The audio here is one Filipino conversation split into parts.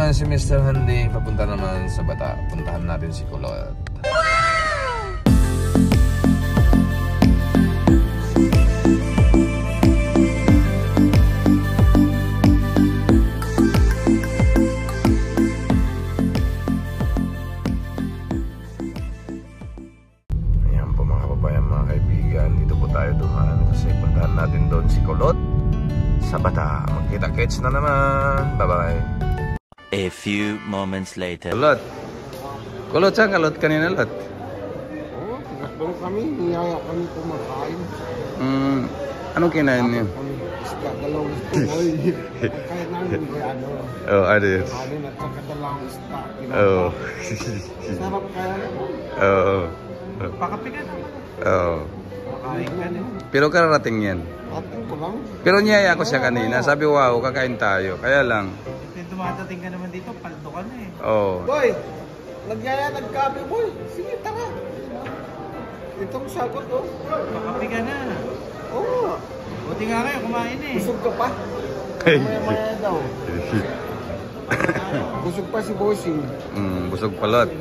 naman si Mr. Handy. Papunta naman sa Bata. Puntahan natin si Kulot. Ayan po mga kababayan, mga kaibigan. Dito po tayo dumaan kasi puntahan natin doon si Kulot sa Bata. Magkita-kits na naman. Bye-bye. A few moments later. Kulot. Kulot, saan Kulot kanina, Lot? Oo, tinakbong kami. Niyaya kami kumakain. Anong kinain niyo? Isda, dalawang isda. Kaya namin kaya ano. Oh, ano yun? Kanin at saka dalawang isda. Oo. Sarap kaya naman. Oo. Pakapi ka naman. Oo. Makain ka na. Pero kararating yan. Atin ko lang. Pero niyaya ko siya kanina. Sabi, wow, kakain tayo. Kaya lang. Dumadating ka naman dito, paldo ka na eh. Oo. Boy, nagyaya nagkape boy. Sige, tara. Itong sagot oh. Makapi ka na. Oo. Buti nga kayo, kumain eh. Busog ka pa. Maya-maya daw. Busog pa si Bossing. Busog palot.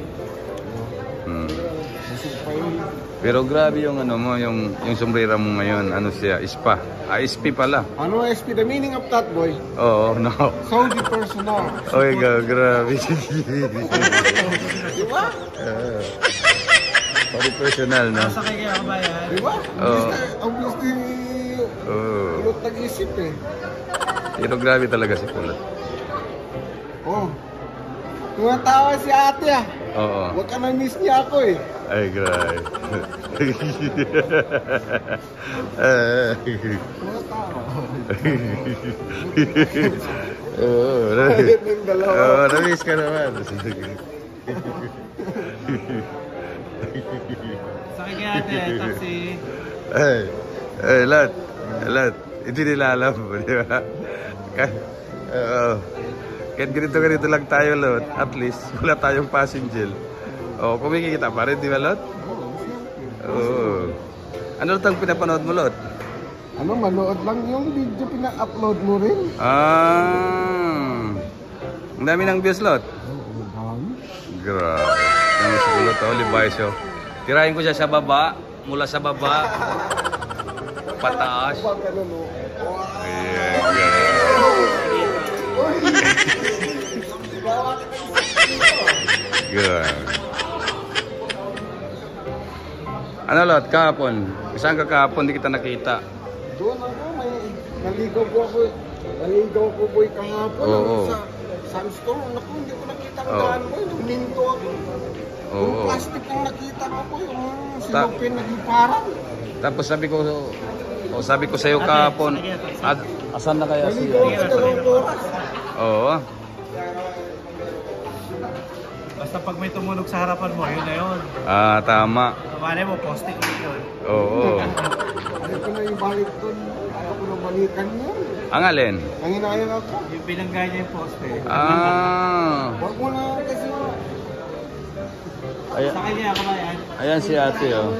Busog pa yun. Pero grabe yung ano mo, yung sombrero mo ngayon. Ano siya? Ispa. SP pala. Ano SP? The meaning of that boy? Oo, no. Saudi personal. Oy, grabe. Di ba? Saudi personal, no? Masakay kaya kabayan. Di ba? Oo. Obviously, ulot nag-isip eh. Pero grabe talaga si Kulot. Oh. Tumatawa si ate ah. Oo. Huwag ka na-miss niya ako eh. Ay, grabe. Tumatawa. Oo, Ng dalawa. oo, na-miss ka naman. Sakay kaya ate, taxi. Ay, Lot. Hindi nila alam, di ba? Oo. Kahit ganito lang tayo, Lot. At least, wala tayong passenger. Oo, kumikita pa rin, di ba, Lot? Oo. Ano itong pinapanood mo, Lot? Ano, manood lang yung video pina-upload mo rin. Ang dami ng views, Lot. Grabe. Ang sigulot, Levi's, oh. Tirahin ko siya sa baba, mula sa baba, pataas. Ayan, good. Ano, Lot, kahapon? Saan ka kahapon? Di kita nakita. Doon ako, may naligaw ko boy kahapon. Oo. Sa sandstorm. Naku, hindi ko nakita ang Oo. daan boy. Huminto ako. Oo. Yung plastic ang nakita ko boy. Yung silupin naging parang. Tapos sabi ko sa iyo kahapon, asan na kaya siya? Naligaw ako dalawang oras. Oo. Basta pag may tumunog sa harapan mo, yun na yun. Ah, tama. Malay mo, poste ulit yun. Oo. Ayaw ko na yung balik doon. Ayaw ko na balikan yun. Ang alin? Nanginayang ako. Yung binanggay niya yung poste. Huwag mo na kasi. Sakay kaya kabayan. Ayan si ate, oh.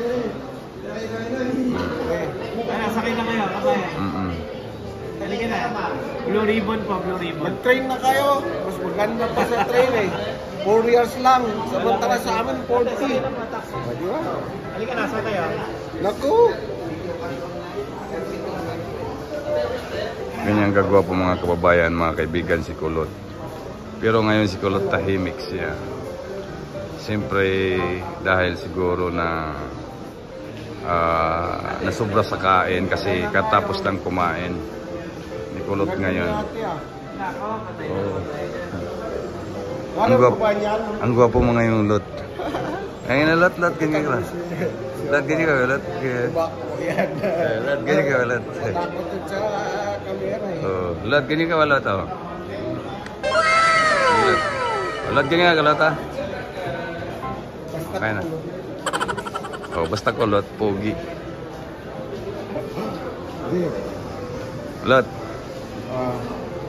Kaya sakay na kayo kabayan. Halika na. Blue ribbon po, blue ribbon. Mag-train na kayo. Mas maganda pa sa train eh. 4 years lang. Samantala sa amin, 40. Di ba? Halika na, sakay kayo. Naku! Ganyan gagawa po mga kababayan, mga kaibigan si Kulot. Pero ngayon si Kulot tahimik siya. Siyempre dahil siguro na nasobra sa kain kasi katapos lang kumain ni Kulot ngayon. Oh. Ang gwapo mo ngayon, Lot. Ngayon na, Lot, ganyan ka. Lot, ganyan ka, Lot. Lot, ganyan ka, Lot. Lot, ganyan ka, Lot. Lot, ganyan ka, Lot, ha? Kaya na. Oh, basta Kulot, pogi. Lot.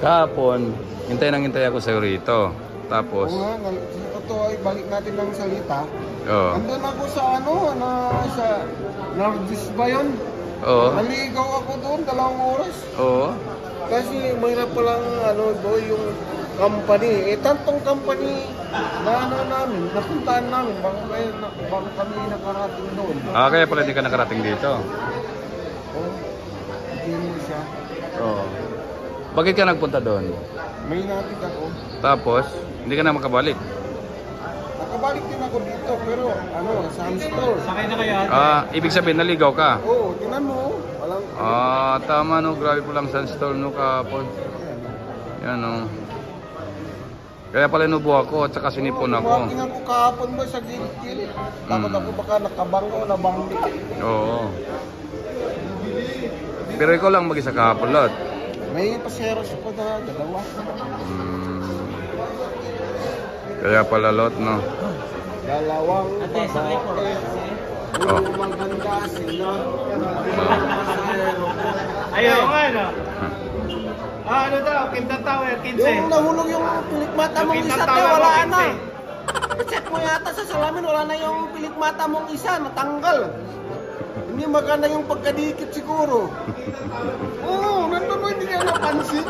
Kahapon, hintay ako sa'yo rito. Tapos, Oo nga, ito ay balik natin ng salita. Oo. Andun ako sa sa Nargis ba yun? Oo. Naligaw ako doon, 2 oras. Oo. Kasi mahirap palang boy, yung company. Tantong company na namin, napuntahan namin, bago kami nakarating doon. Kaya pala hindi ka nakarating dito. Hindi siya. Oo. Bakit ka nagpunta doon? May napit ako. Tapos, hindi ka na makabalik. Nakabalik din ako dito, pero Sam's store. Sakay na kayo. Ibig sabihin, naligaw ka? Oo, tingnan mo. Walang... Tama no, grabe po lang Sun Store no kahapon. Yan no. Kaya pala inubo ako at saka sinipon ako. Tingnan ko kahapon mo sa gilid. Takot ako baka nakabangko o nabangko. Oo. Pero ikaw lang mag-isa kahapon, Lot. May paseros ko na dalawa. Kaya pala, Lot, no? Dalawang Ate, sakay ko. Puro maganda sila. Ayaw nga, no? Ano daw? Quinta Tower, 15. Yung nahulog yung pilikmata mong Yung isa, Quinta te, Tower, wala 15. na. I-check mo yata sa salamin, wala na yung pilikmata mong isa, natanggal. Hindi maganda yung pagkadikit siguro. Oo, nandun mo, hindi ka napansin.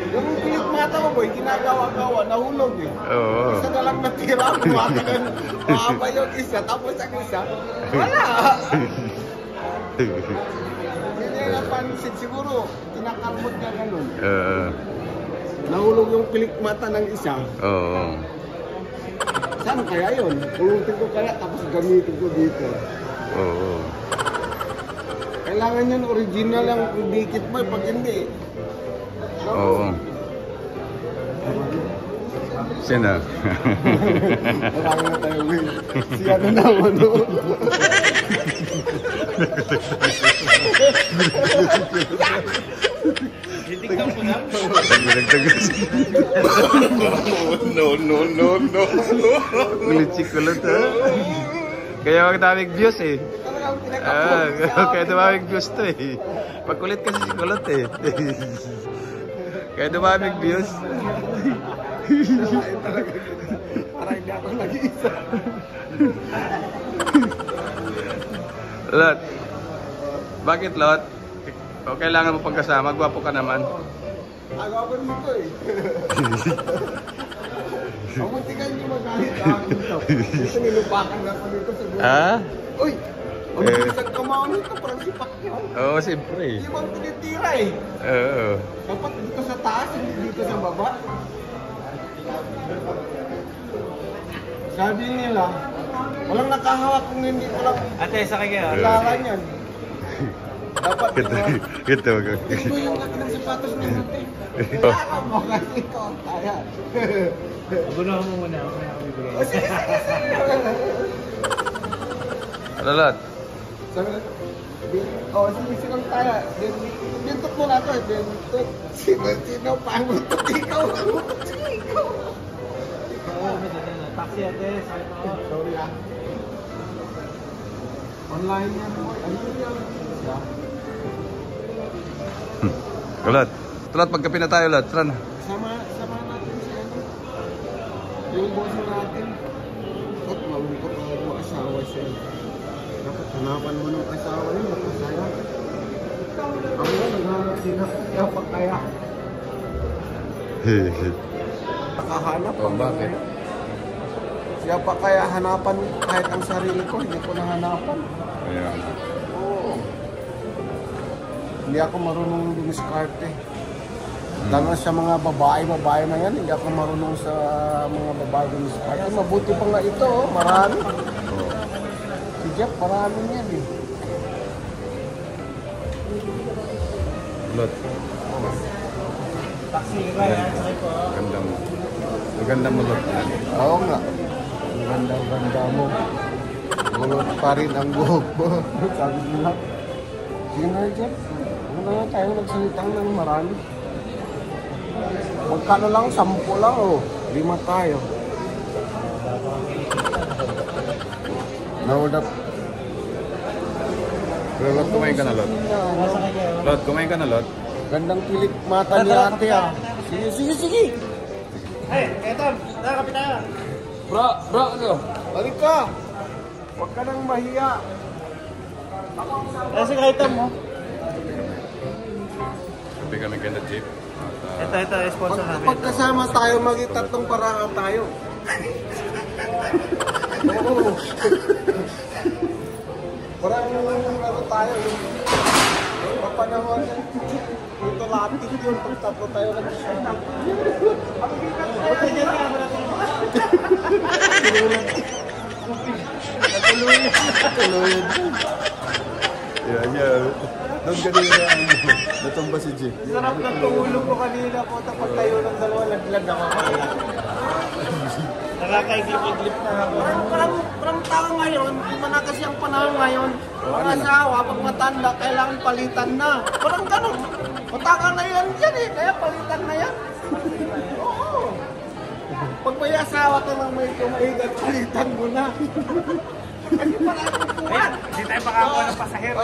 Yung pilikmata mo, boy, ginagawa-gawa, nahulog eh. Oo. Isa na lang natira, kumakagan. Mahaba yung isa, tapos ang isa, wala. Hindi niya napansin siguro, kinakalmot niya ganun. Nahulog yung pilikmata ng isa. Oo. Saan kaya yun? Pulutin ko kaya tapos gamitin ko dito. Oo. Kailangan yan original ang dikit mo, pag hindi. Oo. Sino? Marami na tayo, Will. Si ano naman, no? Titignan ko na. No. Glitchy kulot, ha? Kaya magdaming views, eh. Kaya dumaming views to, eh. Pagkulit kasi si kulot, eh. Kaya dumaming views. Para hindi ako nag-iisa. Lot. Bakit, Lot? O kailangan mo pagkasama, gwapo ka naman. Agaw ko dito eh. Ang muntikan niyo magalit dito. Dito nilupakan na ako dito sa buhay. Ah? Uy! Ang bilisag kamao nito, parang si Pacquiao. Oo, siyempre. Hindi bang tinitira eh. Oo. Dapat dito sa taas, hindi dito sa baba. Sabi nila, walang nakahawak kung hindi ko lang Ate, sakay kayo. kailangan yan. Dapat Ito. ito yung laki ng sapatos ng natin. Kailangan mo kasi ito ang kaya. Gunahan mo muna. Ako na ako bibigay. O sige. Ano, Lot? Sabi na, sige silang kaya. Bintot mo na ito eh. Bintot. Sino pangutot ikaw? Pangutot ikaw. Taxi, ate. Sakay ko. Sorry ah. Online yan mo. Ano yan? Lot. Lot, pagkapi na tayo, Lot. Tara na. Sama natin si ano. Yung boss natin. At malungkot ang mga asawa siya. Dapat hanapan mo ng asawa niya. Makasaya. Ang nga, naghanap sila. Kaya pa kaya. Nakahanap. Oh, bakit? Siya pa kaya hanapan kahit ang sarili ko. Hindi ko nahanapan. Ayan. Oo. Hindi ako marunong dumiskarte. Lalo sa mga babae na yan, hindi ako marunong sa mga babae dumiskarte. Mabuti pa nga ito, marami. Si Jeff, marami yan eh. Lot. Taxi, kaya. Sakay ko. Maganda mo, Lot. Oo nga. Ang ganda mo. Gulot pa rin ang buhok mo. Sabi nila. Sige na, Jeff. Ano na tayo nagsalitang ng marami. Magkano lang? 10 lang oh. 5 tayo. Nawala. Pero Lot, kumain ka na, Lot. Sakay kayo. Lot, kumain ka na, Lot. Gandang pilik mata ni ate ah. Sige. Hey, eto. Nakakapit tayo. Bro, ano? Balik ka. Huwag ka nang mahiya. Kasi kahit mo. Sabi kami ganda, Jeep. Ito, sponsor namin. Pag kasama tayo, maging tatlong paraan tayo. Oo. Parang ano tayo, yung mapanahon. Ito latik yun, pag tatlo tayo na siya. Tuluyan. Yan. Doon kanina natumba si Jeep. Sarap ng tulog ko kanina po. Tapos tayo ng dalawa, laglag ako. Nakakaiglip-iglip na ako. Parang tao ngayon, iba na kasi ang panahon ngayon. Mga asawa, pag matanda, kailangan palitan na. Parang ganun. Mataka na yan dyan eh, kaya palitan na yan. Oo. Pag may asawa ka ng may kumahigat, palitan mo na. Kasi parang kukuhan. Hindi tayo makakuha ng pasahero.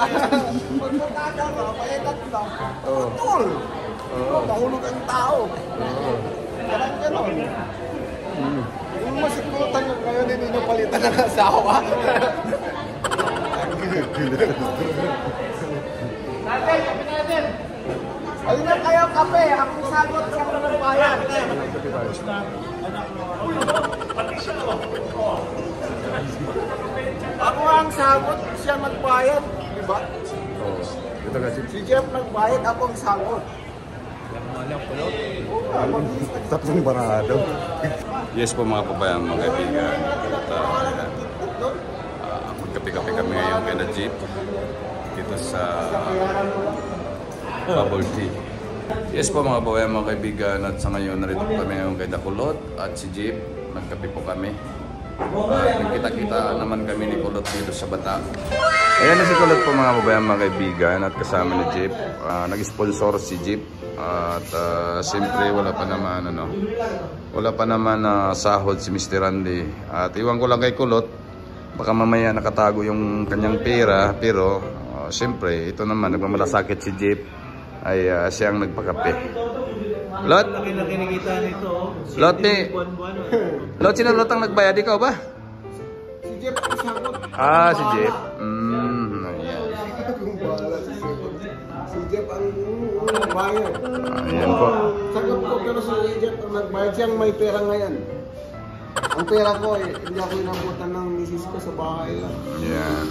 Pag matanda mo, palitan mo. Tutol. Mahulog ang tao. Parang ganun. Yung masikutan nyo ngayon, hindi nyo palitan ng asawa. Natin, kape natin. Ayun na kayo, kape. Akong sagot sa mga bayan. Ako ang sagot, siya magbayad. Diba? Oo. Ito kasi. Si Jeff nagbayad, ako ang sagot. Tatlong barado. Yes po mga kabayan, mga kaibigan. At magkape-kape kami ngayon kay na Jeep. Dito sa Bubble Tea. Yes po mga kabayan, mga kaibigan. At sa ngayon, narito po kami ngayon kay Kulot at si Jeep. Nagkape po kami. Nagkita-kita naman kami ni Kulot dito sa Bata. Ayan na si Kulot po mga kabayan, mga kaibigan. At kasama ni Jeep. Nag-sponsor si Jeep. At siyempre wala pa naman sahod si Mr. Randy. At iwan ko lang kay Kulot, baka mamaya nakatago yung kanyang pera. Pero siyempre ito naman, nagmamalasakit si Jeep, ay siyang nagpakape. Lot? Kinikita nito. Lot, Lot, sino Lot ang nagbayad? Ikaw ba? Si Jeff ang sagot. Si Jeep. Ayan. Si Jeff ang bayad. Ayan po. Sagap ko, pero si Jeff ang nagbayad. Siyang may pera ngayon. Ang pera ko, hindi ako inabutan ng misis ko sa bahay lang. Ayan.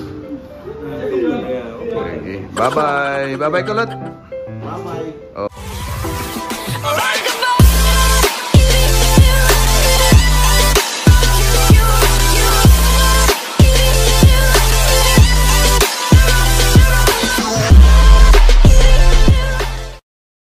Sige. Bye-bye. Bye-bye, Kulot. Bye-bye. Oh.